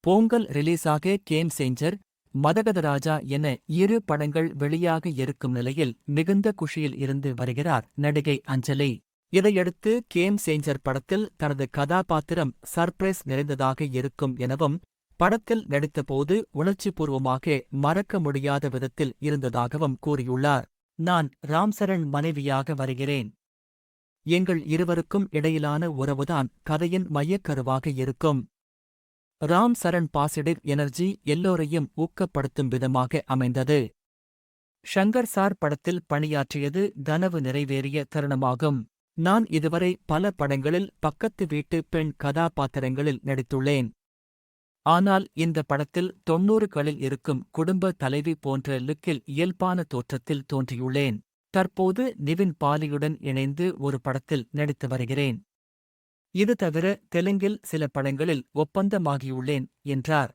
Pongal ரிலீஸாக game changer, மதகதராஜா என 2 படங்கள் வெளியாக இருக்கும் நிலையில் மிகுந்த குஷியில் இருந்து வருகிறார் நடிகை அஞ்சலி. இதையடுத்து கேம் சேஞ்சர் படத்தில் தனது கதாபாத்திரம் சர்ப்ரைஸ் நிறைந்ததாக இருக்கும் எனவும், படத்தில் நடித்தபோது உணர்ச்சிபூர்வமாக மறக்க முடியாத விதத்தில் இருந்ததாகவும் கூறியுள்ளார். நான் ராம்சரண் மனைவியாக வருகிறேன். எங்கள் இருவருக்கும் இடையிலான உறவுதான் கதையின் மையக்கருவாக இருக்கும். ராம் சரண் பாசிட்டிவ் எனர்ஜி எல்லோரையும் ஊக்கப்படுத்தும் விதமாக அமைந்தது. ஷங்கர் சார் படத்தில் பணியாற்றியது கனவு நிறைவேறிய தருணமாகும். நான் இதுவரை பல படங்களில் பக்கத்து வீட்டு பெண் கதாபாத்திரங்களில் நடித்துள்ளேன். ஆனால் இந்த படத்தில் 90களில் இருக்கும் குடும்ப தலைவி போன்ற லுக்கில் இயல்பான தோற்றத்தில் தோன்றியுள்ளேன். தற்போது நிவின் பாலியுடன் இணைந்து ஒரு படத்தில் நடித்து வருகிறேன். இது தவிர தெலுங்கில் சில படங்களில் ஒப்பந்தமாகியுள்ளேன் என்றார்.